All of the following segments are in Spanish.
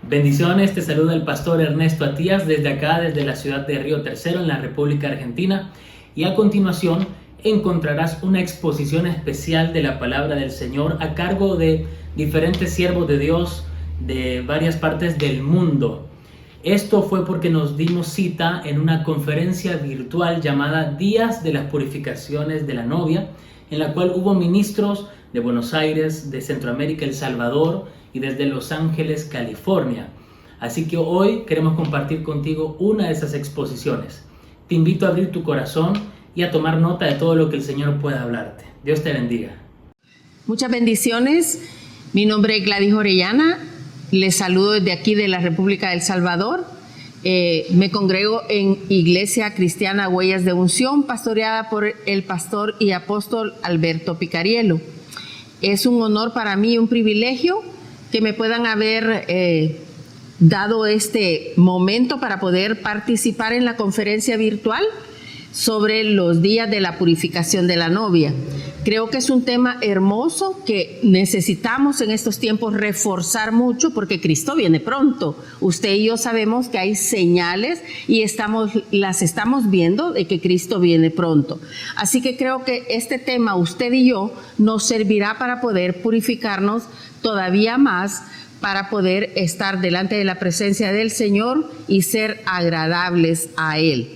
Bendiciones, te saluda el pastor Ernesto Atías desde acá, desde la ciudad de Río Tercero, en la República Argentina. Y a continuación encontrarás una exposición especial de la palabra del Señor a cargo de diferentes siervos de Dios de varias partes del mundo. Esto fue porque nos dimos cita en una conferencia virtual llamada Días de las Purificaciones de la Novia, en la cual hubo ministros de Buenos Aires, de Centroamérica, El Salvador y desde Los Ángeles, California. Así que hoy queremos compartir contigo una de esas exposiciones. Te invito a abrir tu corazón y a tomar nota de todo lo que el Señor pueda hablarte. Dios te bendiga. Muchas bendiciones. Mi nombre es Gladys Orellana. Les saludo desde aquí de la República del Salvador. Me congrego en Iglesia Cristiana Huellas de Unción, pastoreada por el pastor y apóstol Alberto Picariello. Es un honor para mí y un privilegio que me puedan haber dado este momento para poder participar en la conferencia virtual sobre los días de la purificación de la novia. Creo que es un tema hermoso que necesitamos en estos tiempos reforzar mucho porque Cristo viene pronto. Usted y yo sabemos que hay señales y las estamos viendo de que Cristo viene pronto. Así que creo que este tema, usted y yo, nos servirá para poder purificarnos todavía más, para poder estar delante de la presencia del Señor y ser agradables a Él.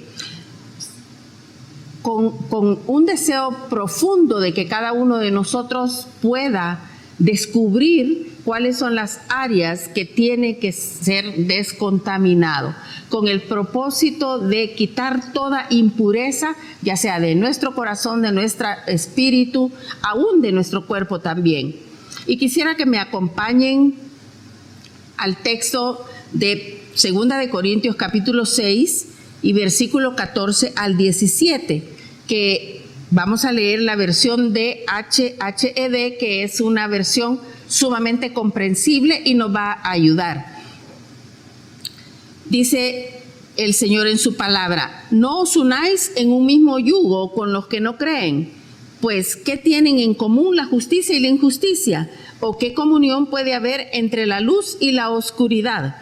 Con un deseo profundo de que cada uno de nosotros pueda descubrir cuáles son las áreas que tiene que ser descontaminado, con el propósito de quitar toda impureza, ya sea de nuestro corazón, de nuestro espíritu, aún de nuestro cuerpo también. Y quisiera que me acompañen al texto de 2 de Corintios capítulo 6 y versículo 14 al 17, que vamos a leer la versión de HHED, que es una versión sumamente comprensible y nos va a ayudar. Dice el Señor en su palabra: no os unáis en un mismo yugo con los que no creen, pues ¿qué tienen en común la justicia y la injusticia? ¿O qué comunión puede haber entre la luz y la oscuridad?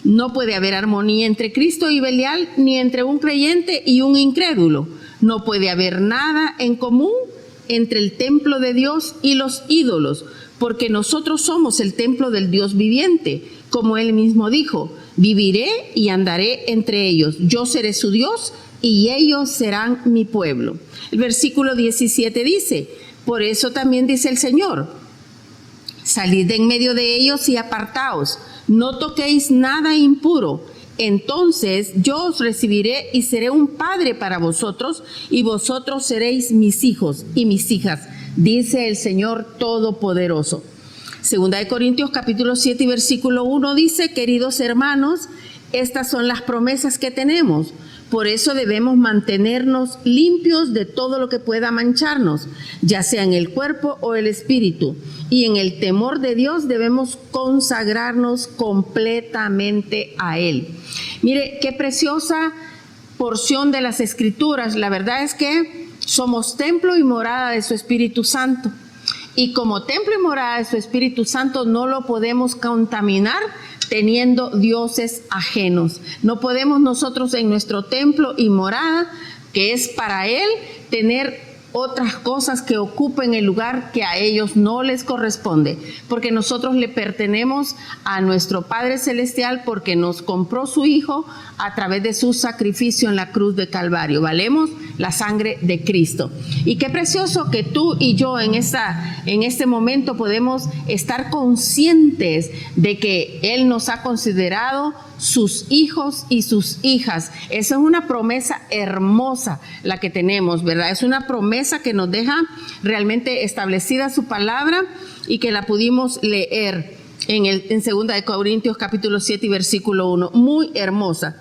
No puede haber armonía entre Cristo y Belial, ni entre un creyente y un incrédulo. No puede haber nada en común entre el templo de Dios y los ídolos, porque nosotros somos el templo del Dios viviente. Como Él mismo dijo: viviré y andaré entre ellos. Yo seré su Dios y ellos serán mi pueblo. El versículo 17 dice: por eso también dice el Señor: salid de en medio de ellos y apartaos, no toquéis nada impuro. Entonces yo os recibiré y seré un padre para vosotros, y vosotros seréis mis hijos y mis hijas, dice el Señor Todopoderoso. 2 de Corintios capítulo 7 y versículo 1 dice: queridos hermanos, estas son las promesas que tenemos. Por eso debemos mantenernos limpios de todo lo que pueda mancharnos, ya sea en el cuerpo o el espíritu. Y en el temor de Dios debemos consagrarnos completamente a Él. Mire, qué preciosa porción de las Escrituras. La verdad es que somos templo y morada de su Espíritu Santo. Y como templo y morada de su Espíritu Santo no lo podemos contaminar teniendo dioses ajenos. No podemos nosotros en nuestro templo y morada, que es para Él, tener otras cosas que ocupen el lugar que a ellos no les corresponde, porque nosotros le pertenecemos a nuestro Padre Celestial, porque nos compró su Hijo a través de su sacrificio en la cruz de Calvario. Valemos la sangre de Cristo. Y qué precioso que tú y yo en este momento podemos estar conscientes de que Él nos ha considerado sus hijos y sus hijas. Esa es una promesa hermosa la que tenemos, ¿verdad? Es una promesa que nos deja realmente establecida su palabra y que la pudimos leer en 2 de Corintios capítulo 7 y versículo 1. Muy hermosa.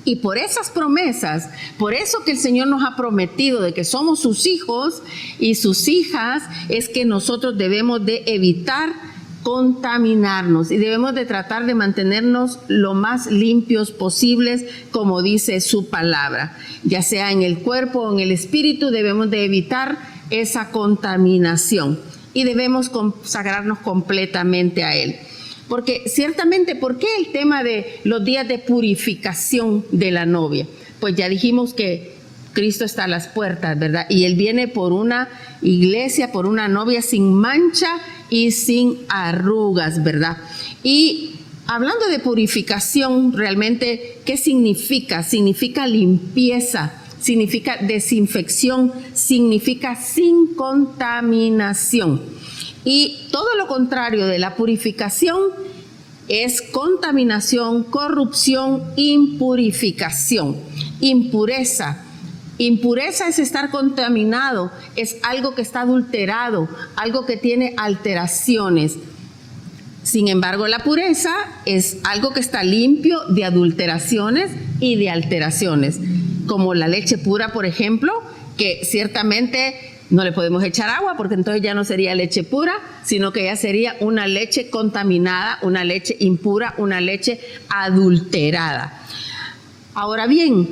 Y por esas promesas, por eso que el Señor nos ha prometido de que somos sus hijos y sus hijas, es que nosotros debemos de evitar contaminarnos y debemos de tratar de mantenernos lo más limpios posibles, como dice su palabra. Ya sea en el cuerpo o en el espíritu, debemos de evitar esa contaminación y debemos consagrarnos completamente a Él. Porque ciertamente, ¿por qué el tema de los días de purificación de la novia? Pues ya dijimos que Cristo está a las puertas, ¿verdad? Y Él viene por una iglesia, por una novia sin mancha y sin arrugas, ¿verdad? Y hablando de purificación, realmente, ¿qué significa? Significa limpieza, significa desinfección, significa sin contaminación. Y todo lo contrario de la purificación es contaminación, corrupción, impurificación, impureza. Impureza es estar contaminado, es algo que está adulterado, algo que tiene alteraciones. Sin embargo, la pureza es algo que está limpio de adulteraciones y de alteraciones, como la leche pura, por ejemplo, que ciertamente no le podemos echar agua porque entonces ya no sería leche pura, sino que ya sería una leche contaminada, una leche impura, una leche adulterada. Ahora bien,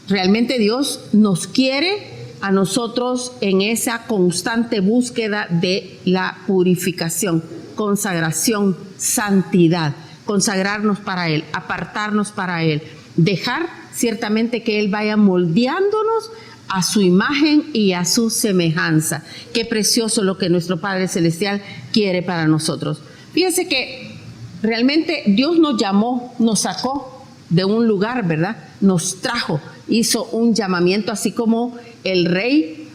realmente Dios nos quiere a nosotros en esa constante búsqueda de la purificación, consagración, santidad, consagrarnos para Él, apartarnos para Él, dejar ciertamente que Él vaya moldeándonos a su imagen y a su semejanza. Qué precioso lo que nuestro Padre Celestial quiere para nosotros. Fíjense que realmente Dios nos llamó, nos sacó de un lugar, ¿verdad? Nos trajo, hizo un llamamiento, así como el rey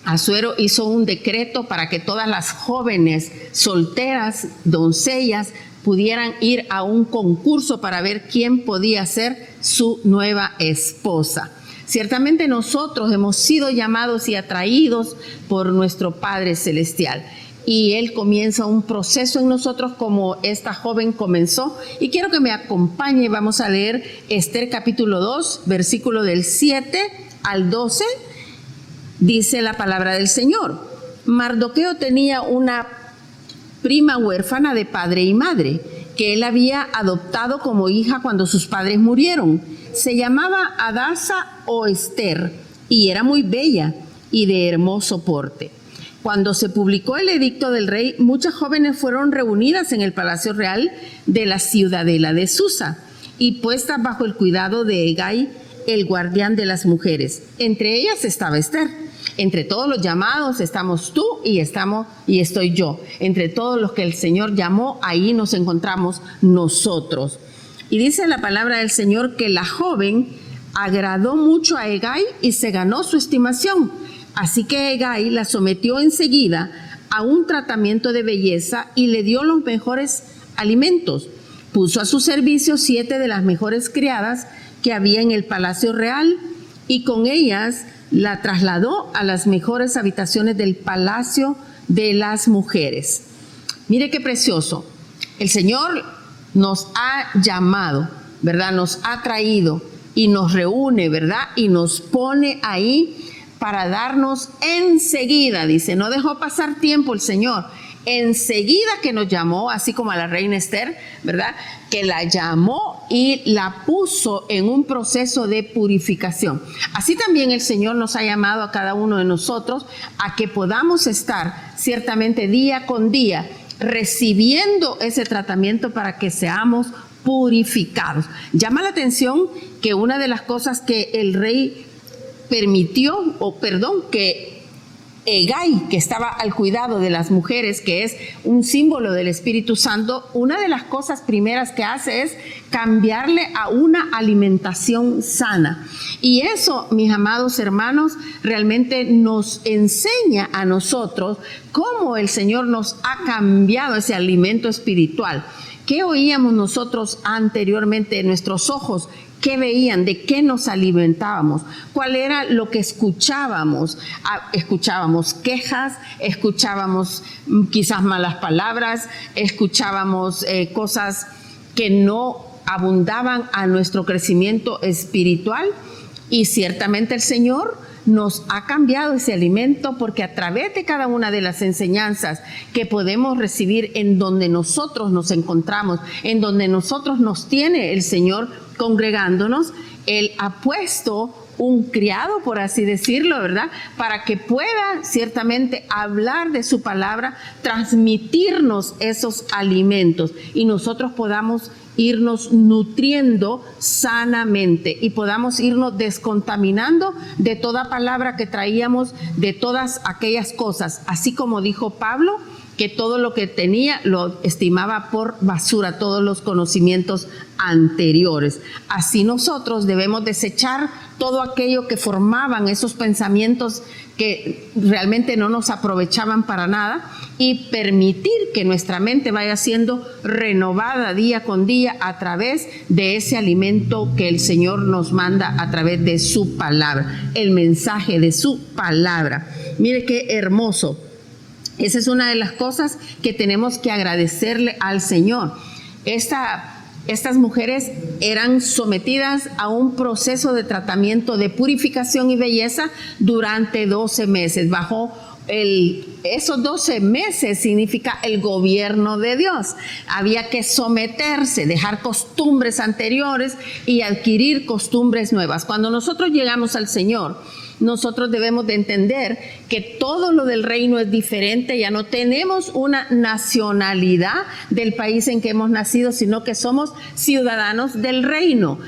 Asuero hizo un decreto para que todas las jóvenes solteras, doncellas, pudieran ir a un concurso para ver quién podía ser su nueva esposa. Ciertamente nosotros hemos sido llamados y atraídos por nuestro Padre Celestial. Y Él comienza un proceso en nosotros como esta joven comenzó. Y quiero que me acompañe, vamos a leer Esther capítulo 2, versículo del 7 al 12. Dice la palabra del Señor: Mardoqueo tenía una prima huérfana de padre y madre, que él había adoptado como hija cuando sus padres murieron. Se llamaba Hadasa o Esther, y era muy bella y de hermoso porte. Cuando se publicó el edicto del rey, muchas jóvenes fueron reunidas en el palacio real de la ciudadela de Susa y puestas bajo el cuidado de Hegai, el guardián de las mujeres. Entre ellas estaba Esther. Entre todos los llamados estamos tú y estoy yo. Entre todos los que el Señor llamó, ahí nos encontramos nosotros. Y dice la palabra del Señor que la joven agradó mucho a Hegai y se ganó su estimación. Así que Hegai la sometió enseguida a un tratamiento de belleza y le dio los mejores alimentos. Puso a su servicio 7 de las mejores criadas que había en el palacio real y con ellas la trasladó a las mejores habitaciones del palacio de las mujeres. Mire qué precioso. El Señor nos ha llamado, ¿verdad? Nos ha traído y nos reúne, ¿verdad? Y nos pone ahí para darnos enseguida, dice, no dejó pasar tiempo el Señor, enseguida que nos llamó, así como a la reina Esther, ¿verdad? Que la llamó y la puso en un proceso de purificación. Así también el Señor nos ha llamado a cada uno de nosotros a que podamos estar ciertamente día con día recibiendo ese tratamiento para que seamos purificados. Llama la atención que una de las cosas que el rey que Hegai, que estaba al cuidado de las mujeres, que es un símbolo del Espíritu Santo, una de las cosas primeras que hace es cambiarle a una alimentación sana. Y eso, mis amados hermanos, realmente nos enseña a nosotros cómo el Señor nos ha cambiado ese alimento espiritual. ¿Qué oíamos nosotros anteriormente en nuestros ojos? ¿Qué veían? ¿De qué nos alimentábamos? ¿Cuál era lo que escuchábamos? Escuchábamos quejas, escuchábamos quizás malas palabras, escuchábamos cosas que no abundaban a nuestro crecimiento espiritual. Y ciertamente el Señor nos ha cambiado ese alimento porque a través de cada una de las enseñanzas que podemos recibir en donde nosotros nos encontramos, en donde nosotros nos tiene el Señor congregándonos, Él ha puesto un criado, por así decirlo, ¿verdad? Para que pueda ciertamente hablar de su palabra, transmitirnos esos alimentos y nosotros podamos irnos nutriendo sanamente y podamos irnos descontaminando de toda palabra que traíamos, de todas aquellas cosas, así como dijo Pablo, que todo lo que tenía lo estimaba por basura, todos los conocimientos anteriores. Así nosotros debemos desechar todo aquello que formaban esos pensamientos que realmente no nos aprovechaban para nada y permitir que nuestra mente vaya siendo renovada día con día a través de ese alimento que el Señor nos manda a través de su palabra, el mensaje de su palabra. Mire qué hermoso. Esa es una de las cosas que tenemos que agradecerle al Señor. Estas mujeres eran sometidas a un proceso de tratamiento de purificación y belleza durante 12 meses. Esos 12 meses significa el gobierno de Dios. Había que someterse, dejar costumbres anteriores y adquirir costumbres nuevas. Cuando nosotros llegamos al Señor, nosotros debemos de entender que todo lo del reino es diferente. Ya no tenemos una nacionalidad del país en que hemos nacido, sino que somos ciudadanos del reino.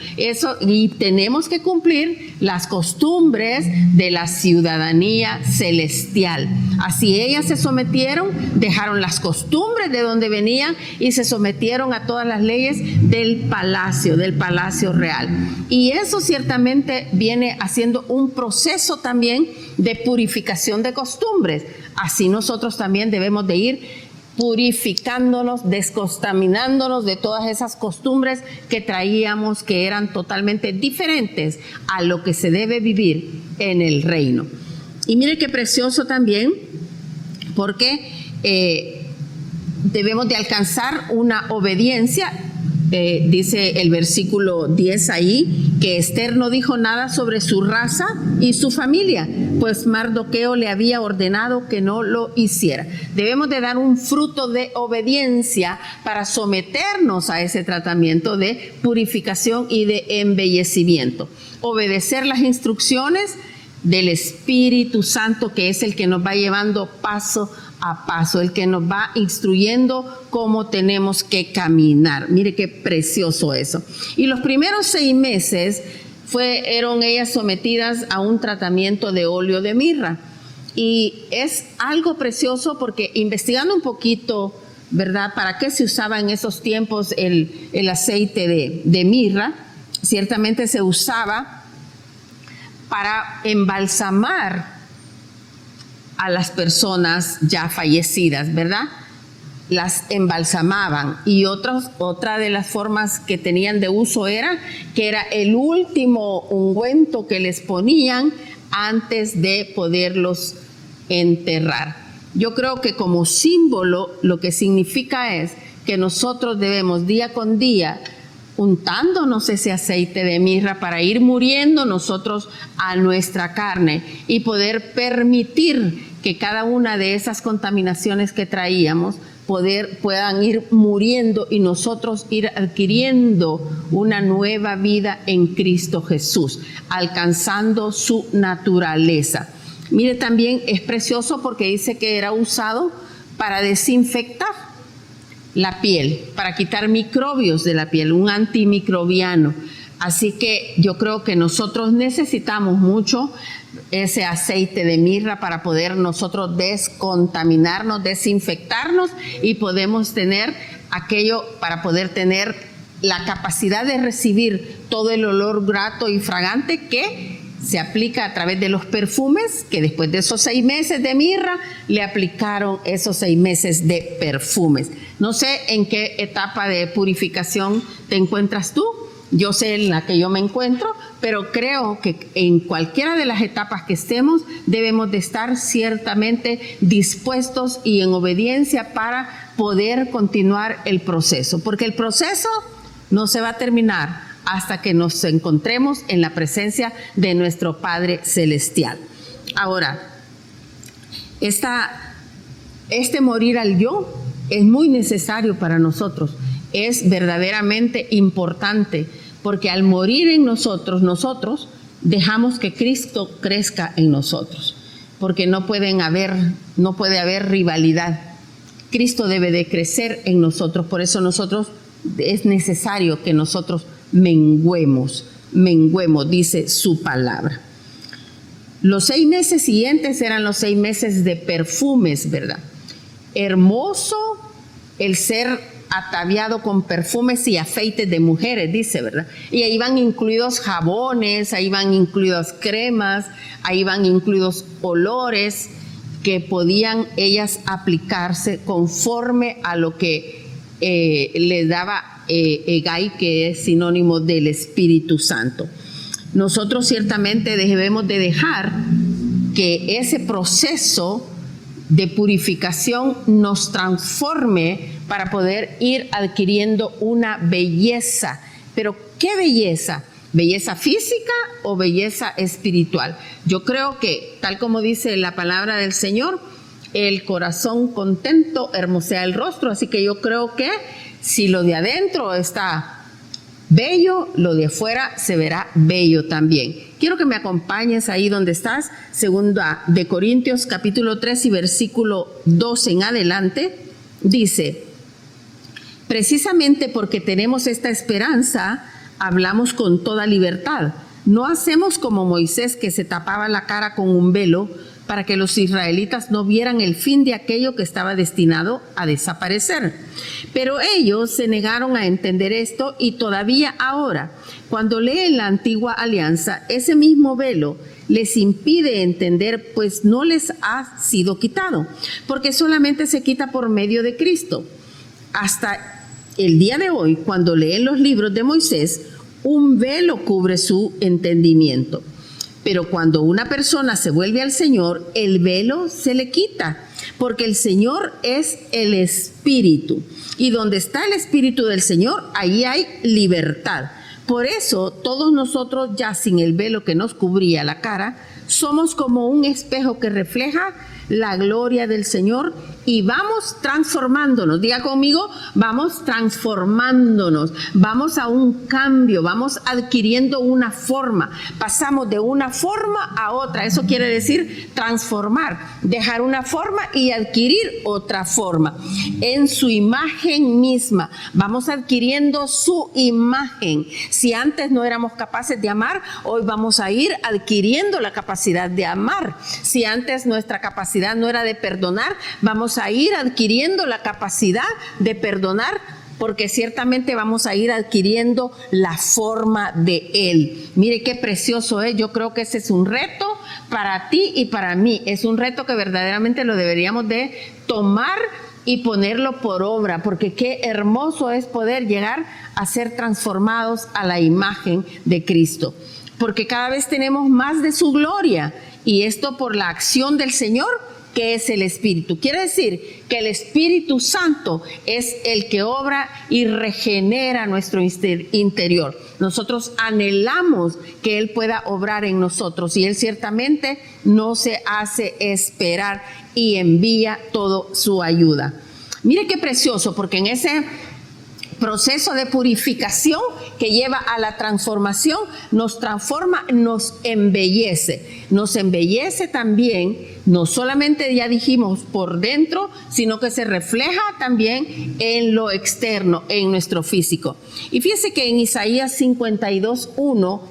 Y tenemos que cumplir las costumbres de la ciudadanía celestial. Así ellas se sometieron, dejaron las costumbres de donde venían y se sometieron a todas las leyes del palacio real. Y eso ciertamente viene haciendo un proceso también de purificación de costumbres. Así nosotros también debemos de ir purificándonos, descontaminándonos de todas esas costumbres que traíamos, que eran totalmente diferentes a lo que se debe vivir en el reino. Y mire qué precioso también, porque debemos de alcanzar una obediencia. Dice el versículo 10 ahí, que Esther no dijo nada sobre su raza y su familia, pues Mardoqueo le había ordenado que no lo hiciera. Debemos de dar un fruto de obediencia para someternos a ese tratamiento de purificación y de embellecimiento. Obedecer las instrucciones del Espíritu Santo, que es el que nos va llevando paso a paso, el que nos va instruyendo cómo tenemos que caminar. Mire qué precioso eso. Y los primeros 6 meses fueron ellas sometidas a un tratamiento de óleo de mirra. Y es algo precioso porque investigando un poquito, ¿verdad?, para qué se usaba en esos tiempos el aceite de mirra, ciertamente se usaba para embalsamar a las personas ya fallecidas, ¿verdad? Las embalsamaban. Y otra de las formas que tenían de uso era el último ungüento que les ponían antes de poderlos enterrar. Yo creo que como símbolo lo que significa es que nosotros debemos día con día untándonos ese aceite de mirra para ir muriendo nosotros a nuestra carne y poder permitir que cada una de esas contaminaciones que traíamos puedan ir muriendo y nosotros ir adquiriendo una nueva vida en Cristo Jesús, alcanzando su naturaleza. Mire, también es precioso porque dice que era usado para desinfectar la piel, para quitar microbios de la piel, un antimicrobiano. Así que yo creo que nosotros necesitamos mucho ese aceite de mirra para poder nosotros descontaminarnos, desinfectarnos y podemos tener aquello para poder tener la capacidad de recibir todo el olor grato y fragante que se aplica a través de los perfumes, que después de esos 6 meses de mirra le aplicaron esos 6 meses de perfumes. No sé en qué etapa de purificación te encuentras tú. Yo sé en la que yo me encuentro, pero creo que en cualquiera de las etapas que estemos debemos de estar ciertamente dispuestos y en obediencia para poder continuar el proceso, porque el proceso no se va a terminar hasta que nos encontremos en la presencia de nuestro Padre Celestial. Ahora, este morir al yo es muy necesario para nosotros. Es verdaderamente importante porque al morir en nosotros dejamos que Cristo crezca en nosotros, porque no puede haber rivalidad. Cristo debe de crecer en nosotros, por eso es necesario que nosotros menguemos, dice su palabra. Los 6 meses siguientes eran los 6 meses de perfumes, ¿verdad? Hermoso el ser ataviado con perfumes y aceites de mujeres, dice, ¿verdad? Y ahí van incluidos jabones, ahí van incluidas cremas, ahí van incluidos olores que podían ellas aplicarse conforme a lo que les daba Hegai, que es sinónimo del Espíritu Santo. Nosotros ciertamente debemos de dejar que ese proceso de purificación nos transforme para poder ir adquiriendo una belleza. Pero ¿qué belleza? ¿Belleza física o belleza espiritual? Yo creo que, tal como dice la palabra del Señor, el corazón contento hermosea el rostro. Así que yo creo que si lo de adentro está bello, lo de afuera se verá bello también. Quiero que me acompañes ahí donde estás, 2 de Corintios capítulo 3 y versículo 12 en adelante. Dice: precisamente porque tenemos esta esperanza, hablamos con toda libertad. No hacemos como Moisés, que se tapaba la cara con un velo para que los israelitas no vieran el fin de aquello que estaba destinado a desaparecer. Pero ellos se negaron a entender esto, y todavía ahora, cuando leen la antigua alianza, ese mismo velo les impide entender, pues no les ha sido quitado, porque solamente se quita por medio de Cristo. Hasta el día de hoy, cuando leen los libros de Moisés, un velo cubre su entendimiento. Pero cuando una persona se vuelve al Señor, el velo se le quita, porque el Señor es el Espíritu. Y donde está el Espíritu del Señor, ahí hay libertad. Por eso, todos nosotros, ya sin el velo que nos cubría la cara, somos como un espejo que refleja la gloria del Señor, y vamos transformándonos. Diga conmigo, vamos transformándonos, vamos a un cambio, vamos adquiriendo una forma, pasamos de una forma a otra. Eso quiere decir transformar, dejar una forma y adquirir otra forma. En su imagen misma, vamos adquiriendo su imagen. Si antes no éramos capaces de amar, hoy vamos a ir adquiriendo la capacidad de amar. Si antes nuestra capacidad no era de perdonar, vamos a ir adquiriendo la capacidad de perdonar, porque ciertamente vamos a ir adquiriendo la forma de Él. Mire qué precioso es. Yo creo que ese es un reto para ti y para mí. Es un reto que verdaderamente lo deberíamos de tomar y ponerlo por obra, porque qué hermoso es poder llegar a ser transformados a la imagen de Cristo, porque cada vez tenemos más de su gloria, y esto por la acción del Señor, que es el Espíritu. Quiere decir que el Espíritu Santo es el que obra y regenera nuestro interior. Nosotros anhelamos que Él pueda obrar en nosotros, y Él ciertamente no se hace esperar y envía toda su ayuda. Mire qué precioso, porque en ese proceso de purificación que lleva a la transformación, nos transforma, nos embellece. Nos embellece también, no solamente ya dijimos por dentro, sino que se refleja también en lo externo, en nuestro físico. Y fíjese que en Isaías 52:1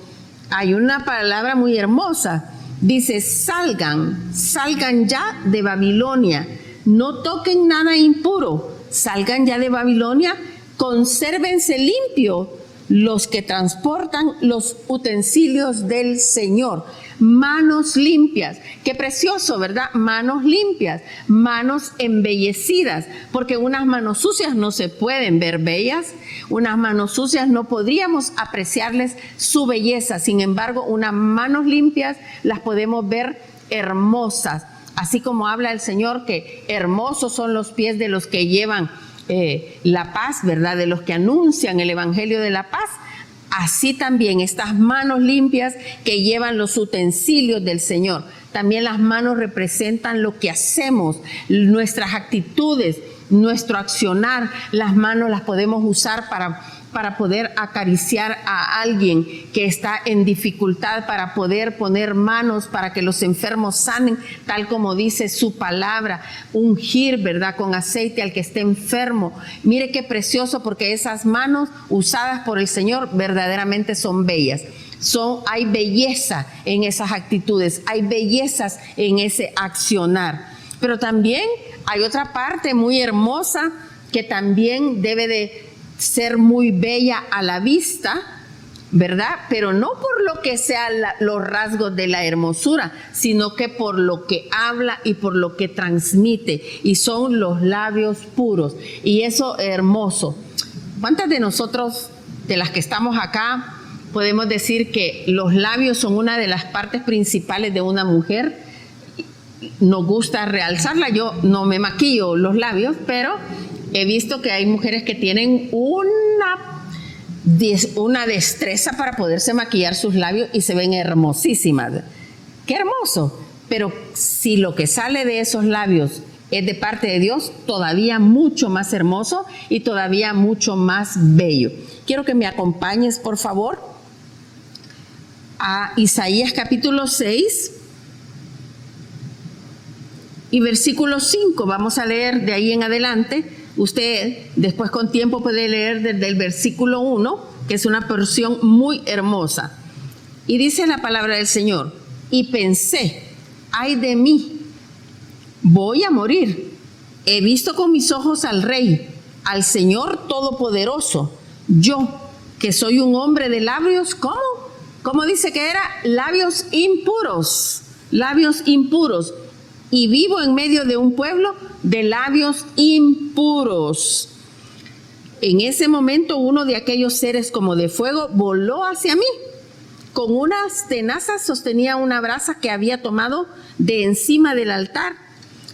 hay una palabra muy hermosa. Dice: salgan ya de Babilonia, no toquen nada impuro, salgan ya de Babilonia. Consérvense limpios los que transportan los utensilios del Señor. Manos limpias. Qué precioso, ¿verdad? Manos limpias, manos embellecidas, porque unas manos sucias no se pueden ver bellas, unas manos sucias no podríamos apreciarles su belleza. Sin embargo, unas manos limpias las podemos ver hermosas. Así como habla el Señor que hermosos son los pies de los que llevan la paz, ¿verdad? De los que anuncian el evangelio de la paz. Así también estas manos limpias que llevan los utensilios del Señor. También las manos representan lo que hacemos, nuestras actitudes, nuestro accionar. Las manos las podemos usar para para poder acariciar a alguien que está en dificultad, para poder poner manos para que los enfermos sanen, tal como dice su palabra, ungir, ¿verdad?, con aceite al que esté enfermo. Mire qué precioso, porque esas manos usadas por el Señor verdaderamente son bellas. Hay belleza en esas actitudes, hay bellezas en ese accionar. Pero también hay otra parte muy hermosa que también debe de ser muy bella a la vista, ¿verdad? Pero no por lo que sean los rasgos de la hermosura, sino que por lo que habla y por lo que transmite, y son los labios puros. Y eso hermoso. ¿Cuántas de nosotros, de las que estamos acá, podemos decir que los labios son una de las partes principales de una mujer? Nos gusta realzarla. Yo no me maquillo los labios, pero he visto que hay mujeres que tienen una destreza para poderse maquillar sus labios y se ven hermosísimas. ¡Qué hermoso! Pero si lo que sale de esos labios es de parte de Dios, todavía mucho más hermoso y todavía mucho más bello. Quiero que me acompañes, por favor, a Isaías capítulo 6 y versículo 5. Vamos a leer de ahí en adelante. Usted después con tiempo puede leer desde el versículo 1, que es una porción muy hermosa. Y dice la palabra del Señor: y pensé, ay de mí, voy a morir. He visto con mis ojos al Rey, al Señor Todopoderoso. Yo, que soy un hombre de labios, ¿cómo? ¿Cómo dice que era? Labios impuros, y vivo en medio de un pueblo de labios impuros. En ese momento uno de aquellos seres como de fuego voló hacia mí. Con unas tenazas sostenía una brasa que había tomado de encima del altar,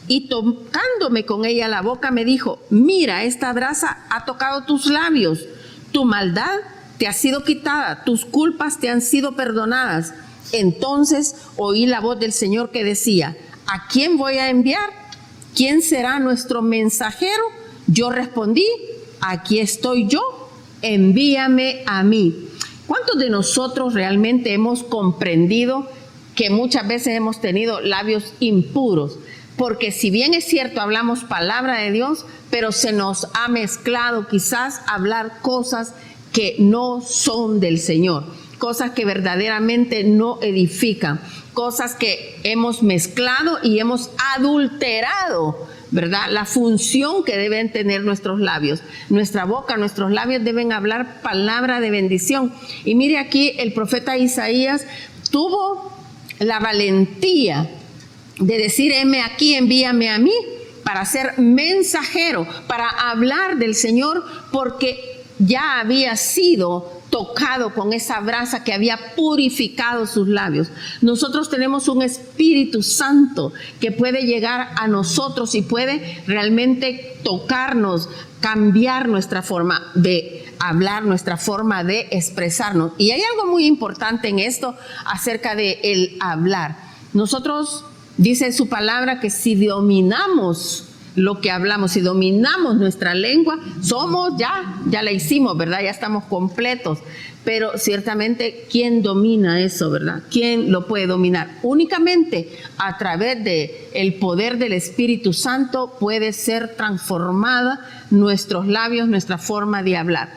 y tocándome con ella la boca me dijo: mira, esta brasa ha tocado tus labios, tu maldad te ha sido quitada, tus culpas te han sido perdonadas. Entonces oí la voz del Señor que decía: ¿a quién voy a enviar? ¿Quién será nuestro mensajero? Yo respondí: aquí estoy yo, envíame a mí. ¿Cuántos de nosotros realmente hemos comprendido que muchas veces hemos tenido labios impuros? Porque si bien es cierto, hablamos palabra de Dios, pero se nos ha mezclado quizás hablar cosas que no son del Señor, cosas que verdaderamente no edifican, cosas que hemos mezclado y hemos adulterado, ¿verdad?, la función que deben tener nuestros labios. Nuestra boca, nuestros labios deben hablar palabra de bendición. Y mire aquí, el profeta Isaías tuvo la valentía de decir: heme aquí, envíame a mí, para ser mensajero, para hablar del Señor, porque ya había sido tocado con esa brasa que había purificado sus labios. Nosotros tenemos un Espíritu Santo que puede llegar a nosotros y puede realmente tocarnos, cambiar nuestra forma de hablar, nuestra forma de expresarnos. Y hay algo muy importante en esto acerca de el hablar. Nosotros, dice su palabra, que si dominamos lo que hablamos, si dominamos nuestra lengua, somos ya la hicimos, ¿verdad? Ya estamos completos. Pero ciertamente, ¿quién domina eso, verdad? ¿Quién lo puede dominar? Únicamente a través de el poder del Espíritu Santo puede ser transformada nuestros labios, nuestra forma de hablar.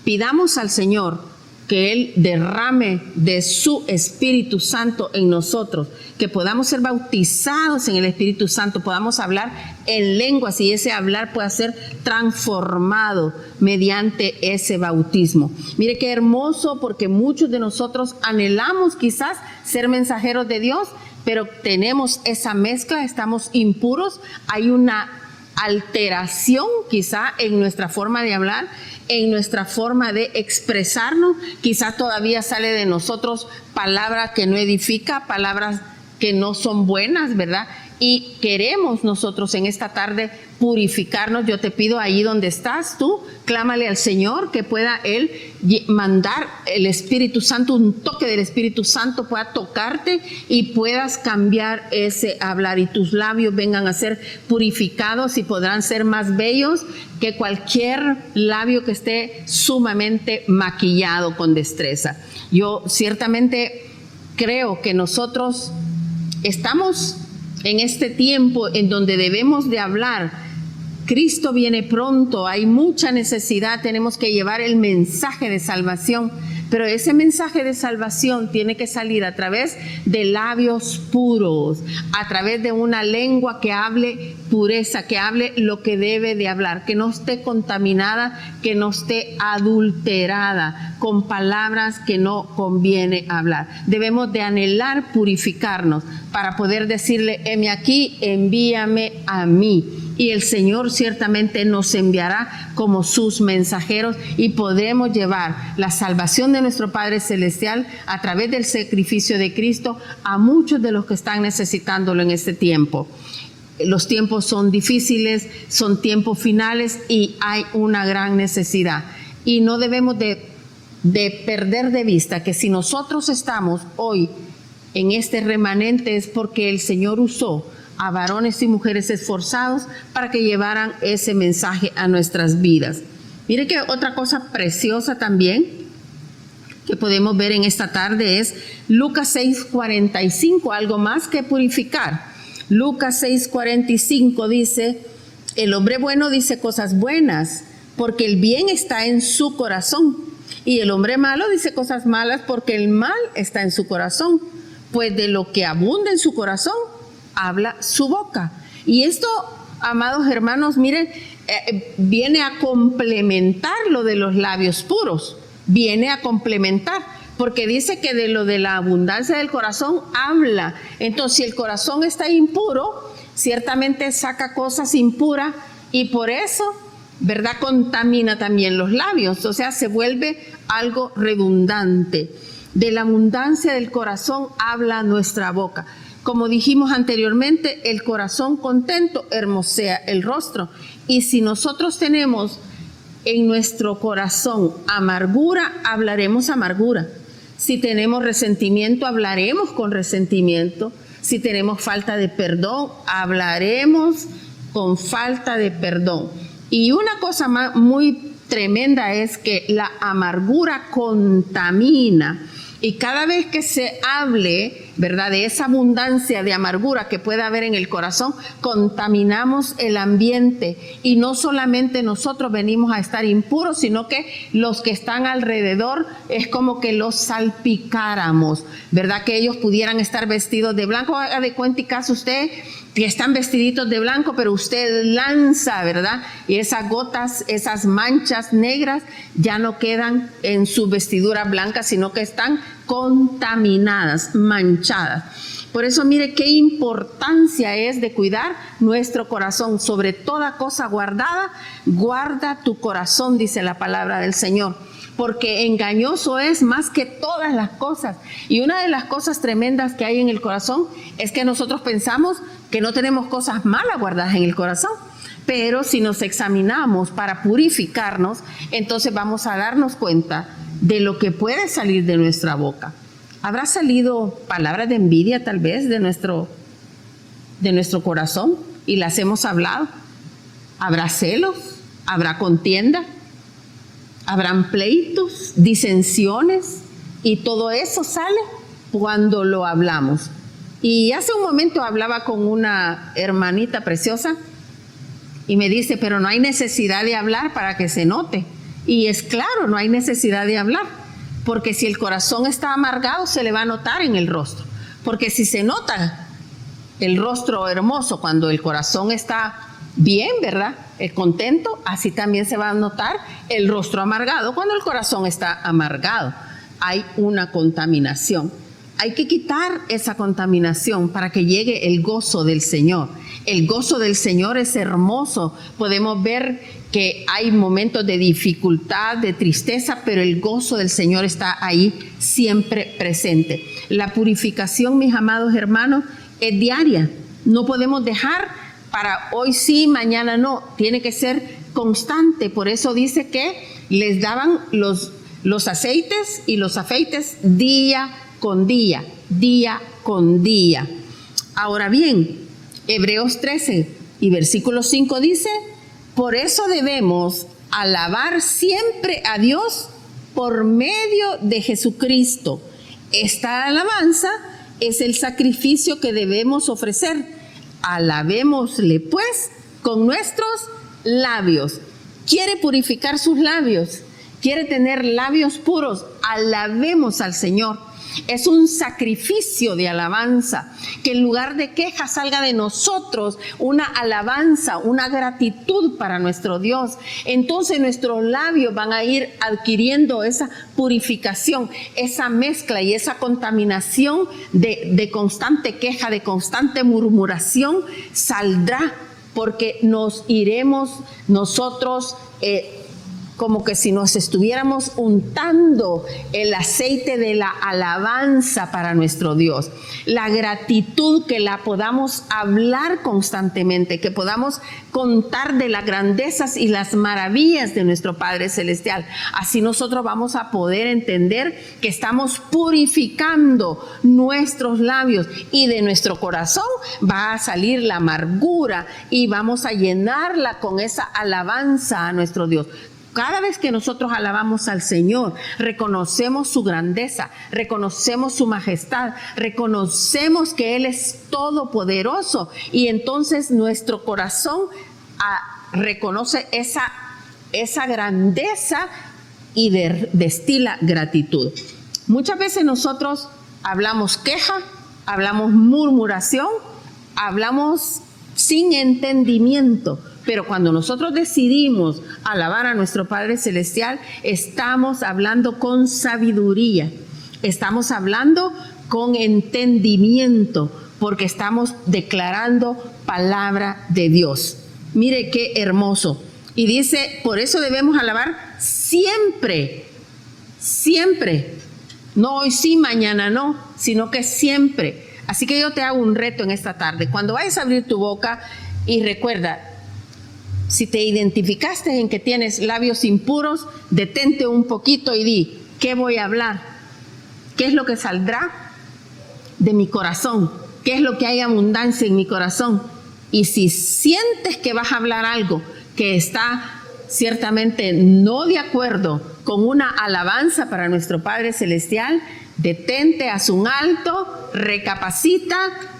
Pidamos al Señor que Él derrame de su Espíritu Santo en nosotros, que podamos ser bautizados en el Espíritu Santo, podamos hablar en lenguas y ese hablar pueda ser transformado mediante ese bautismo. Mire qué hermoso, porque muchos de nosotros anhelamos quizás ser mensajeros de Dios, pero tenemos esa mezcla, estamos impuros, hay una alteración quizá en nuestra forma de hablar, en nuestra forma de expresarnos. Quizás todavía sale de nosotros palabras que no edifica, palabras que no son buenas, ¿verdad? y queremos nosotros en esta tarde purificarnos. Yo te pido ahí donde estás tú, clámale al Señor que pueda Él mandar el Espíritu Santo, un toque del Espíritu Santo pueda tocarte y puedas cambiar ese hablar y tus labios vengan a ser purificados y podrán ser más bellos que cualquier labio que esté sumamente maquillado con destreza. Yo ciertamente creo que nosotros estamos en este tiempo en donde debemos de hablar. Cristo viene pronto, hay mucha necesidad, tenemos que llevar el mensaje de salvación, pero ese mensaje de salvación tiene que salir a través de labios puros, a través de una lengua que hable pureza, que hable lo que debe de hablar, que no esté contaminada, que no esté adulterada con palabras que no conviene hablar. Debemos de anhelar purificarnos para poder decirle, heme aquí, envíame a mí. Y el Señor ciertamente nos enviará como sus mensajeros y podremos llevar la salvación de nuestro Padre Celestial a través del sacrificio de Cristo a muchos de los que están necesitándolo en este tiempo. Los tiempos son difíciles, son tiempos finales y hay una gran necesidad. Y no debemos de perder de vista que si nosotros estamos hoy en este remanente es porque el Señor usó a varones y mujeres esforzados para que llevaran ese mensaje a nuestras vidas. Mire que otra cosa preciosa también que podemos ver en esta tarde es Lucas 6:45, algo más que purificar. Lucas 6:45 dice, el hombre bueno dice cosas buenas porque el bien está en su corazón, y el hombre malo dice cosas malas porque el mal está en su corazón, pues de lo que abunda en su corazón habla su boca. Y esto, amados hermanos, miren, viene a complementar lo de los labios puros, viene a complementar, porque dice que de lo de la abundancia del corazón habla. Entonces, si el corazón está impuro, ciertamente saca cosas impuras y por eso, ¿verdad?, contamina también los labios, o sea, se vuelve algo redundante. De la abundancia del corazón habla nuestra boca. Como dijimos anteriormente, el corazón contento hermosea el rostro. Y si nosotros tenemos en nuestro corazón amargura, hablaremos amargura. Si tenemos resentimiento, hablaremos con resentimiento. Si tenemos falta de perdón, hablaremos con falta de perdón. Y una cosa muy tremenda es que la amargura contamina. Y cada vez que se hable, ¿verdad?, de esa abundancia de amargura que puede haber en el corazón, contaminamos el ambiente. Y no solamente nosotros venimos a estar impuros, sino que los que están alrededor es como que los salpicáramos, ¿verdad?, que ellos pudieran estar vestidos de blanco. Haga de cuenta y caso usted que están vestiditos de blanco, pero usted lanza, ¿verdad?, y esas gotas, esas manchas negras ya no quedan en su vestidura blanca, sino que están contaminadas, manchadas. Por eso mire qué importancia es de cuidar nuestro corazón. Sobre toda cosa guardada, guarda tu corazón, dice la palabra del Señor, porque engañoso es más que todas las cosas. Y una de las cosas tremendas que hay en el corazón es que nosotros pensamos que no tenemos cosas malas guardadas en el corazón. Pero si nos examinamos para purificarnos, entonces vamos a darnos cuenta de lo que puede salir de nuestra boca. ¿Habrá salido palabras de envidia tal vez de nuestro corazón y las hemos hablado? ¿Habrá celos? ¿Habrá contienda? ¿Habrán pleitos, disensiones? Y todo eso sale cuando lo hablamos. Y hace un momento hablaba con una hermanita preciosa y me dice, pero no hay necesidad de hablar para que se note. Y es claro, no hay necesidad de hablar, porque si el corazón está amargado se le va a notar en el rostro. Porque si se nota el rostro hermoso cuando el corazón está bien, ¿verdad?, contento, así también se va a notar el rostro amargado cuando el corazón está amargado. Hay una contaminación. Hay que quitar esa contaminación para que llegue el gozo del Señor. El gozo del Señor es hermoso. Podemos ver que hay momentos de dificultad, de tristeza, pero el gozo del Señor está ahí siempre presente. La purificación, mis amados hermanos, es diaria. No podemos dejar para hoy sí, mañana no. Tiene que ser constante. Por eso dice que les daban los aceites y los afeites día con día, día con día. Ahora bien, Hebreos 13 y versículo 5 dice: por eso debemos alabar siempre a Dios por medio de Jesucristo. Esta alabanza es el sacrificio que debemos ofrecer. Alabémosle pues con nuestros labios. ¿Quiere purificar sus labios? ¿Quiere tener labios puros? Alabemos al Señor. Es un sacrificio de alabanza, que en lugar de queja salga de nosotros una alabanza, una gratitud para nuestro Dios. Entonces nuestros labios van a ir adquiriendo esa purificación, esa mezcla y esa contaminación de constante queja, de constante murmuración, saldrá, porque nos iremos nosotros como que si nos estuviéramos untando el aceite de la alabanza para nuestro Dios. La gratitud, que la podamos hablar constantemente, que podamos contar de las grandezas y las maravillas de nuestro Padre Celestial. Así nosotros vamos a poder entender que estamos purificando nuestros labios, y de nuestro corazón va a salir la amargura y vamos a llenarla con esa alabanza a nuestro Dios. Cada vez que nosotros alabamos al Señor, reconocemos su grandeza, reconocemos su majestad, reconocemos que Él es todopoderoso, y entonces nuestro corazón reconoce esa grandeza y destila gratitud. Muchas veces nosotros hablamos queja, hablamos murmuración, hablamos sin entendimiento. Pero cuando nosotros decidimos alabar a nuestro Padre Celestial, estamos hablando con sabiduría, estamos hablando con entendimiento, porque estamos declarando palabra de Dios. Mire qué hermoso. Y dice, por eso debemos alabar siempre, siempre. No hoy sí, mañana no, sino que siempre. Así que yo te hago un reto en esta tarde. Cuando vayas a abrir tu boca, y recuerda, si te identificaste en que tienes labios impuros, detente un poquito y di, ¿qué voy a hablar? ¿Qué es lo que saldrá de mi corazón? ¿Qué es lo que hay abundancia en mi corazón? Y si sientes que vas a hablar algo que está ciertamente no de acuerdo con una alabanza para nuestro Padre Celestial, detente, haz un alto, recapacita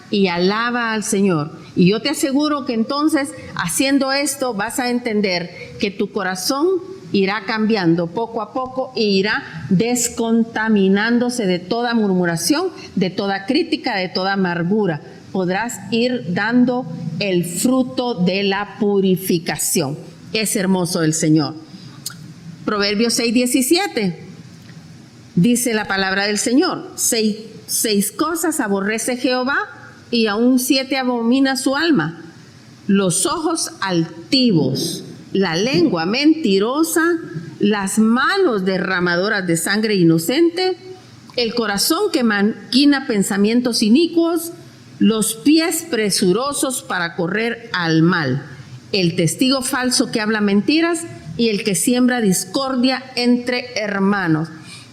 y alaba al Señor. Y yo te aseguro que entonces, haciendo esto, vas a entender que tu corazón irá cambiando poco a poco e irá descontaminándose de toda murmuración, de toda crítica, de toda amargura. Podrás ir dando el fruto de la purificación. Es hermoso el Señor. Proverbios 6:17 dice la palabra del Señor: seis cosas aborrece Jehová, y aún 7 abomina su alma: los ojos altivos, la lengua mentirosa, las manos derramadoras de sangre inocente, el corazón que maquina pensamientos inicuos, los pies presurosos para correr al mal, el testigo falso que habla mentiras y el que siembra discordia entre hermanos.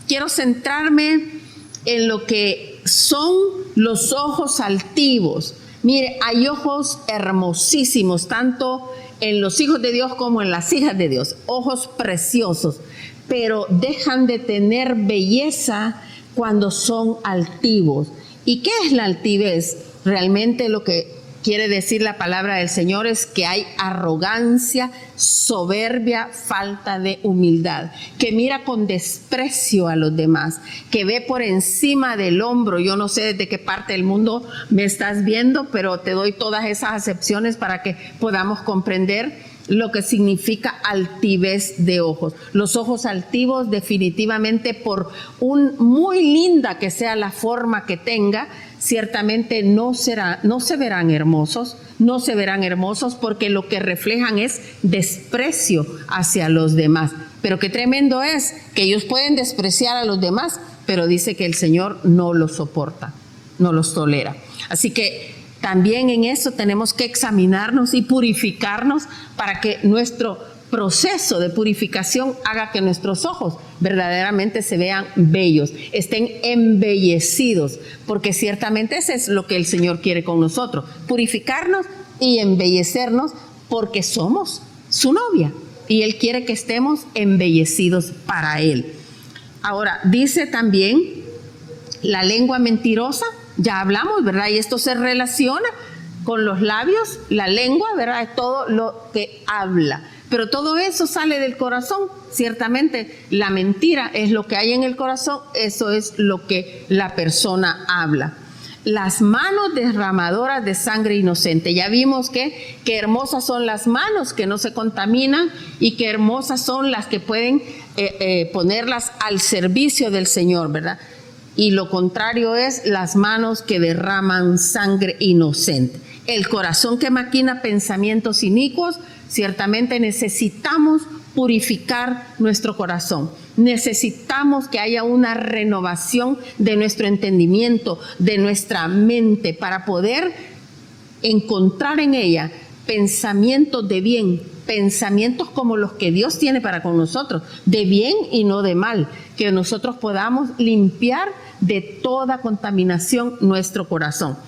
Quiero centrarme en lo que son los ojos altivos. Mire, hay ojos hermosísimos, tanto en los hijos de Dios como en las hijas de Dios, ojos preciosos, pero dejan de tener belleza cuando son altivos. ¿Y qué es la altivez? Realmente lo que quiere decir la palabra del Señor es que hay arrogancia, soberbia, falta de humildad, que mira con desprecio a los demás, que ve por encima del hombro. Yo no sé desde qué parte del mundo me estás viendo, pero te doy todas esas acepciones para que podamos comprender lo que significa altivez de ojos. Los ojos altivos, definitivamente, por muy linda que sea la forma que tenga, ciertamente no se verán hermosos, porque lo que reflejan es desprecio hacia los demás. Pero qué tremendo es que ellos pueden despreciar a los demás, pero dice que el Señor no los soporta, no los tolera. Así que También en eso tenemos que examinarnos y purificarnos para que nuestro proceso de purificación haga que nuestros ojos verdaderamente se vean bellos, estén embellecidos, porque ciertamente eso es lo que el Señor quiere con nosotros, purificarnos y embellecernos porque somos su novia y Él quiere que estemos embellecidos para Él. Ahora, dice también la lengua mentirosa, ya hablamos, ¿verdad? Y esto se relaciona con los labios, la lengua, ¿verdad? Es todo lo que habla. Pero todo eso sale del corazón. Ciertamente la mentira es lo que hay en el corazón, eso es lo que la persona habla. Las manos derramadoras de sangre inocente. Ya vimos que hermosas son las manos que no se contaminan y que hermosas son las que pueden ponerlas al servicio del Señor, ¿verdad? Y lo contrario es las manos que derraman sangre inocente. El corazón que maquina pensamientos inicuos. Ciertamente necesitamos purificar nuestro corazón. Necesitamos que haya una renovación de nuestro entendimiento, de nuestra mente, para poder encontrar en ella pensamientos de bien, pensamientos como los que Dios tiene para con nosotros, de bien y no de mal, que nosotros podamos limpiar de toda contaminación nuestro corazón.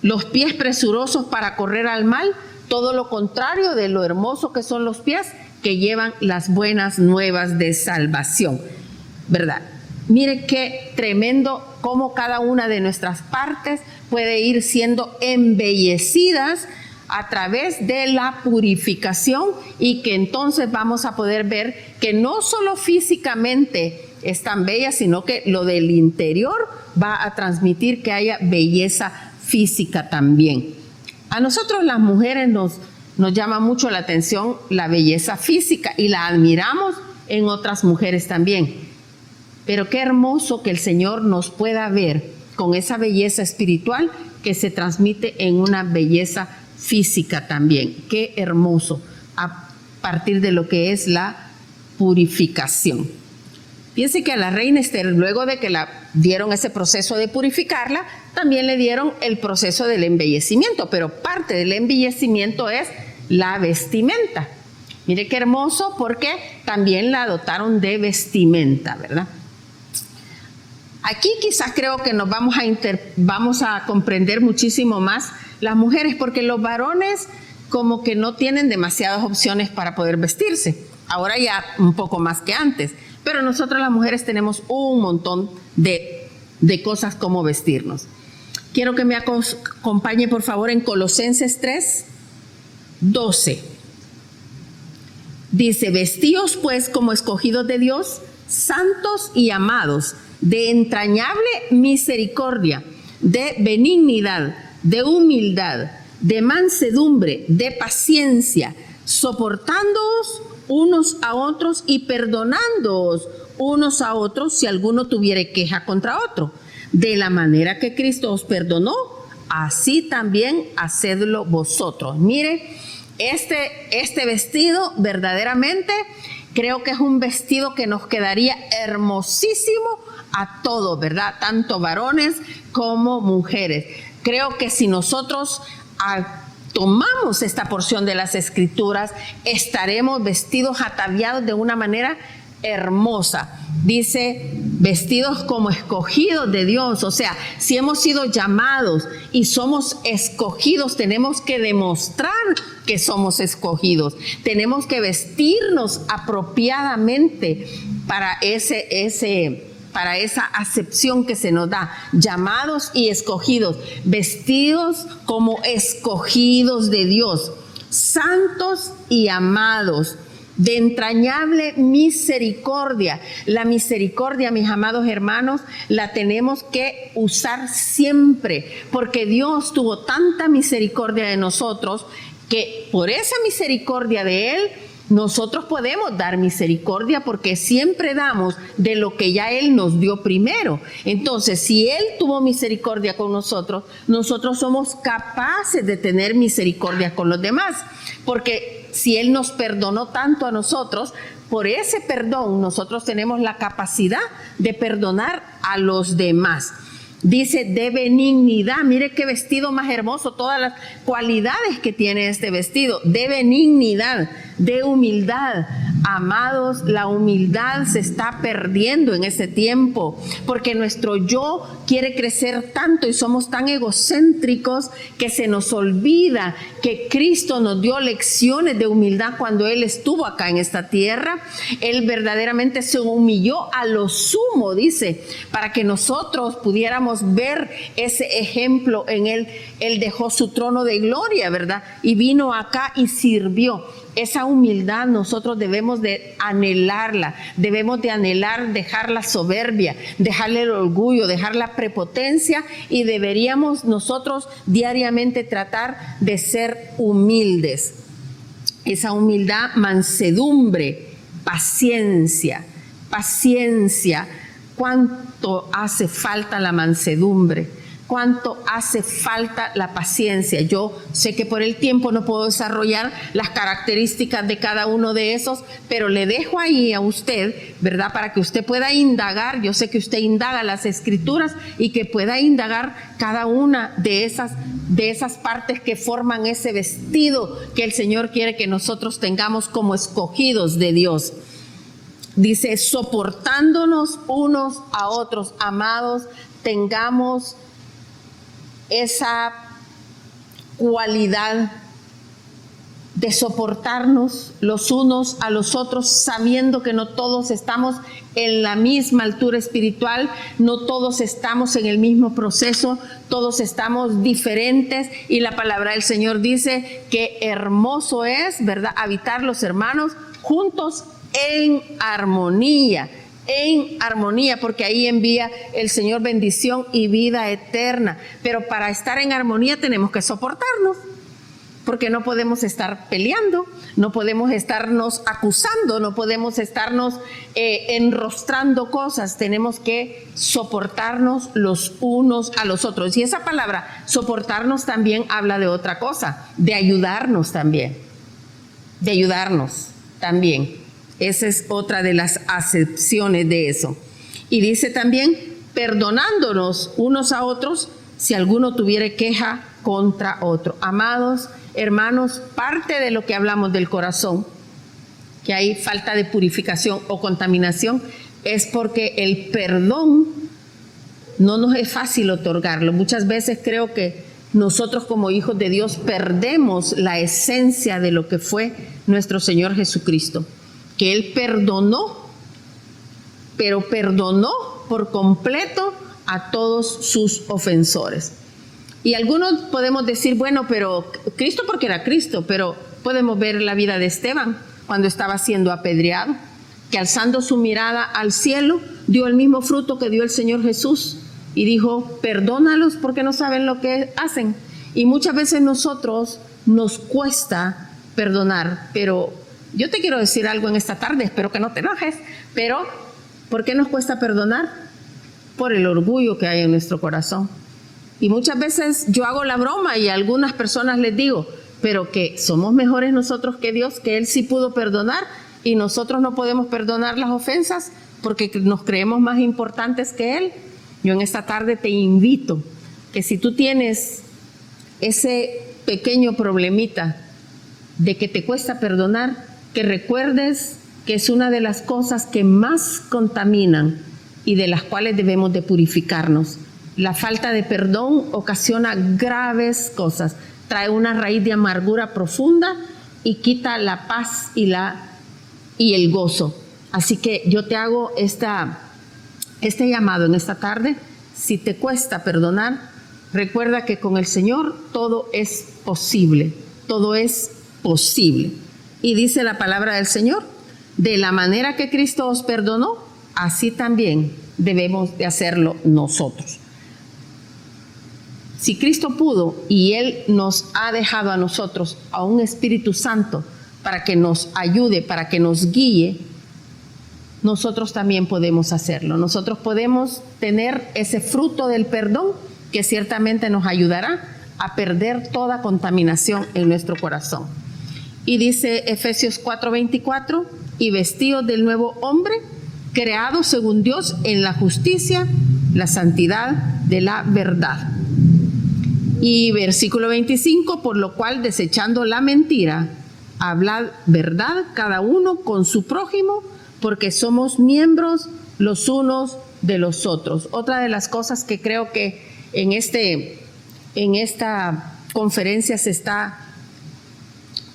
Los pies presurosos para correr al mal, todo lo contrario de lo hermoso que son los pies que llevan las buenas nuevas de salvación, ¿verdad? Mire qué tremendo cómo cada una de nuestras partes puede ir siendo embellecidas a través de la purificación y que entonces vamos a poder ver que no solo físicamente están bellas, sino que lo del interior va a transmitir que haya belleza física también. A nosotros las mujeres nos llama mucho la atención la belleza física y la admiramos en otras mujeres también. Pero qué hermoso que el Señor nos pueda ver con esa belleza espiritual que se transmite en una belleza física también. Qué hermoso a partir de lo que es la purificación. Fíjense que a la reina Esther, luego de que la dieron ese proceso de purificarla, también le dieron el proceso del embellecimiento, pero parte del embellecimiento es la vestimenta. Mire qué hermoso, porque también la dotaron de vestimenta, ¿verdad? Aquí quizás creo que nos vamos a comprender muchísimo más las mujeres, porque los varones como que no tienen demasiadas opciones para poder vestirse. Ahora ya un poco más que antes. Pero nosotras las mujeres tenemos un montón de cosas como vestirnos. Quiero que me acompañe por favor en Colosenses 3:12. Dice, vestíos pues como escogidos de Dios, santos y amados, de entrañable misericordia, de benignidad, de humildad, de mansedumbre, de paciencia, soportándoos unos a otros y perdonándoos unos a otros si alguno tuviere queja contra otro. De la manera que Cristo os perdonó, así también hacedlo vosotros. Mire, este vestido verdaderamente creo que es un vestido que nos quedaría hermosísimo a todos, ¿verdad? Tanto varones como mujeres. Creo que si nosotros tomamos esta porción de las Escrituras, estaremos vestidos, ataviados de una manera hermosa. Dice, vestidos como escogidos de Dios. O sea, si hemos sido llamados y somos escogidos, tenemos que demostrar que somos escogidos. Tenemos que vestirnos apropiadamente para esa acepción que se nos da, llamados y escogidos, vestidos como escogidos de Dios, santos y amados, de entrañable misericordia. La misericordia, mis amados hermanos, la tenemos que usar siempre, porque Dios tuvo tanta misericordia de nosotros que por esa misericordia de Él, nosotros podemos dar misericordia porque siempre damos de lo que ya Él nos dio primero. Entonces, si Él tuvo misericordia con nosotros, nosotros somos capaces de tener misericordia con los demás. Porque si Él nos perdonó tanto a nosotros, por ese perdón nosotros tenemos la capacidad de perdonar a los demás. Dice de benignidad. Mire qué vestido más hermoso, todas las cualidades que tiene este vestido. De benignidad, de humildad. Amados, la humildad se está perdiendo en este tiempo porque nuestro yo quiere crecer tanto y somos tan egocéntricos que se nos olvida que Cristo nos dio lecciones de humildad cuando Él estuvo acá en esta tierra. Él verdaderamente se humilló a lo sumo, dice, para que nosotros pudiéramos ver ese ejemplo en Él. Él dejó su trono de gloria, ¿verdad? Y vino acá y sirvió. Esa humildad nosotros debemos de anhelarla, debemos de anhelar dejar la soberbia, dejarle el orgullo, dejar la prepotencia y deberíamos nosotros diariamente tratar de ser humildes. Esa humildad, mansedumbre, paciencia. ¿Cuánto hace falta la mansedumbre? ¿Cuánto hace falta la paciencia? Yo sé que por el tiempo no puedo desarrollar las características de cada uno de esos, pero le dejo ahí a usted, ¿verdad? Para que usted pueda indagar. Yo sé que usted indaga las Escrituras y que pueda indagar cada una de esas partes que forman ese vestido que el Señor quiere que nosotros tengamos como escogidos de Dios. Dice, soportándonos unos a otros, amados, tengamos esa cualidad de soportarnos los unos a los otros, sabiendo que no todos estamos en la misma altura espiritual, no todos estamos en el mismo proceso, todos estamos diferentes y la palabra del Señor dice que hermoso es, ¿verdad?, habitar los hermanos juntos en armonía, porque ahí envía el Señor bendición y vida eterna. Pero para estar en armonía tenemos que soportarnos, porque no podemos estar peleando, no podemos estarnos acusando, no podemos estarnos enrostrando cosas. Tenemos que soportarnos los unos a los otros. Y esa palabra, soportarnos, también habla de otra cosa, de ayudarnos también, Esa es otra de las acepciones de eso. Y dice también, perdonándonos unos a otros si alguno tuviere queja contra otro. Amados hermanos, parte de lo que hablamos del corazón, que hay falta de purificación o contaminación, es porque el perdón no nos es fácil otorgarlo. Muchas veces creo que nosotros como hijos de Dios perdemos la esencia de lo que fue nuestro Señor Jesucristo, que Él perdonó, pero perdonó por completo a todos sus ofensores. Y algunos podemos decir, bueno, pero Cristo porque era Cristo, pero podemos ver la vida de Esteban cuando estaba siendo apedreado, que alzando su mirada al cielo dio el mismo fruto que dio el Señor Jesús y dijo, perdónalos porque no saben lo que hacen. Y muchas veces nosotros nos cuesta perdonar, pero yo te quiero decir algo en esta tarde, espero que no te enojes, pero ¿por qué nos cuesta perdonar? Por el orgullo que hay en nuestro corazón. Y muchas veces yo hago la broma y a algunas personas les digo, pero que somos mejores nosotros que Dios, que Él sí pudo perdonar y nosotros no podemos perdonar las ofensas porque nos creemos más importantes que Él. Yo en esta tarde te invito que si tú tienes ese pequeño problemita de que te cuesta perdonar, que recuerdes que es una de las cosas que más contaminan y de las cuales debemos de purificarnos. La falta de perdón ocasiona graves cosas, trae una raíz de amargura profunda y quita la paz y el gozo. Así que yo te hago este llamado en esta tarde. Si te cuesta perdonar, recuerda que con el Señor todo es posible, todo es posible. Y dice la palabra del Señor, de la manera que Cristo os perdonó, así también debemos de hacerlo nosotros. Si Cristo pudo y Él nos ha dejado a nosotros a un Espíritu Santo para que nos ayude, para que nos guíe, nosotros también podemos hacerlo. Nosotros podemos tener ese fruto del perdón que ciertamente nos ayudará a perder toda contaminación en nuestro corazón. Y dice Efesios 4:24, y vestidos del nuevo hombre, creado según Dios en la justicia, la santidad de la verdad. Y versículo 25, por lo cual desechando la mentira, hablad verdad cada uno con su prójimo, porque somos miembros los unos de los otros. Otra de las cosas que creo que en esta conferencia se está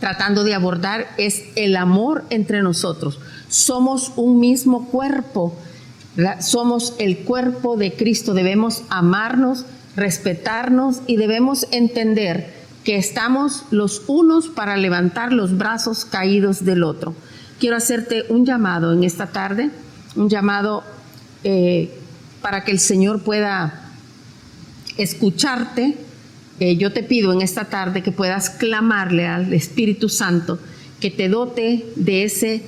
tratando de abordar es el amor entre nosotros. Somos un mismo cuerpo, somos el cuerpo de Cristo, debemos amarnos, respetarnos y debemos entender que estamos los unos para levantar los brazos caídos del otro. Quiero hacerte un llamado en esta tarde, un llamado para que el Señor pueda escucharte. Yo te pido en esta tarde que puedas clamarle al Espíritu Santo que te dote de ese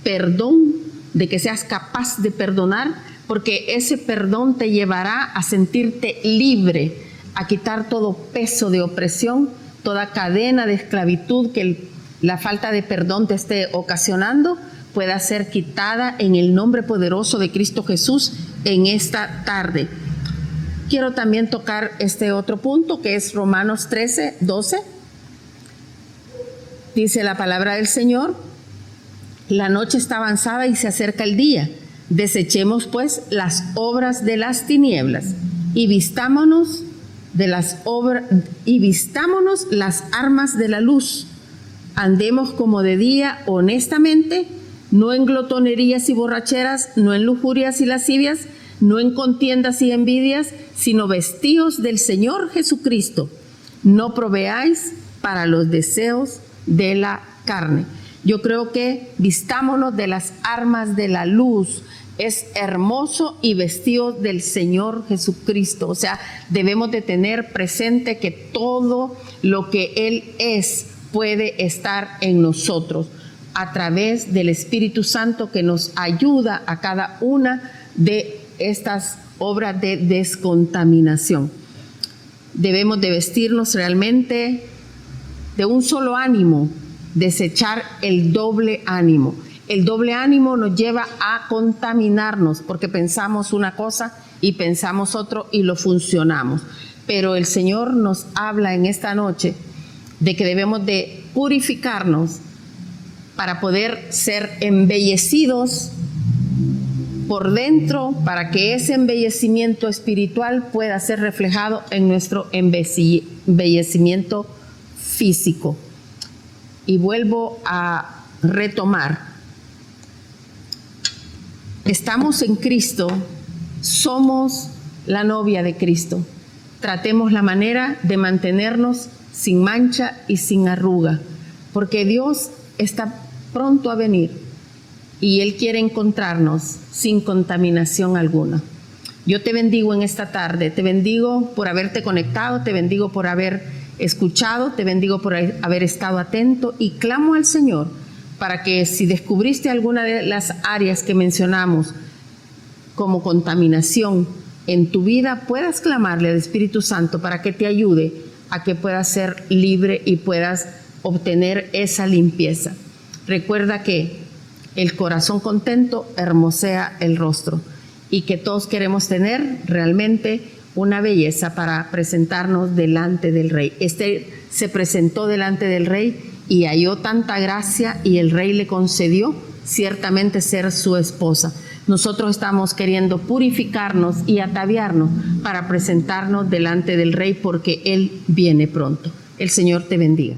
perdón, de que seas capaz de perdonar, porque ese perdón te llevará a sentirte libre, a quitar todo peso de opresión, toda cadena de esclavitud que la falta de perdón te esté ocasionando, pueda ser quitada en el nombre poderoso de Cristo Jesús en esta tarde. Quiero también tocar este otro punto que es Romanos 13, 12. Dice la palabra del Señor: la noche está avanzada y se acerca el día. Desechemos pues las obras de las tinieblas y vistámonos las armas de la luz. Andemos como de día honestamente, no en glotonerías y borracheras, no en lujurias y lascivias, no en contiendas y envidias, sino vestíos del Señor Jesucristo. No proveáis para los deseos de la carne. Yo creo que vistámonos de las armas de la luz. Es hermoso y vestidos del Señor Jesucristo. O sea, debemos de tener presente que todo lo que Él es puede estar en nosotros a través del Espíritu Santo que nos ayuda a cada una de estas obras de descontaminación. Debemos de vestirnos realmente de un solo ánimo, desechar el doble ánimo. El doble ánimo nos lleva a contaminarnos porque pensamos una cosa y pensamos otro y lo funcionamos. Pero el Señor nos habla en esta noche de que debemos de purificarnos para poder ser embellecidos por dentro, para que ese embellecimiento espiritual pueda ser reflejado en nuestro embellecimiento físico. Y vuelvo a retomar. Estamos en Cristo, somos la novia de Cristo. Tratemos la manera de mantenernos sin mancha y sin arruga, porque Dios está pronto a venir y Él quiere encontrarnos sin contaminación alguna. Yo te bendigo en esta tarde, te bendigo por haberte conectado, te bendigo por haber escuchado, te bendigo por haber estado atento y clamo al Señor para que si descubriste alguna de las áreas que mencionamos como contaminación en tu vida, puedas clamarle al Espíritu Santo para que te ayude a que puedas ser libre y puedas obtener esa limpieza. Recuerda que el corazón contento hermosea el rostro y que todos queremos tener realmente una belleza para presentarnos delante del Rey. Este se presentó delante del Rey y halló tanta gracia y el Rey le concedió ciertamente ser su esposa. Nosotros estamos queriendo purificarnos y ataviarnos para presentarnos delante del Rey porque Él viene pronto. El Señor te bendiga.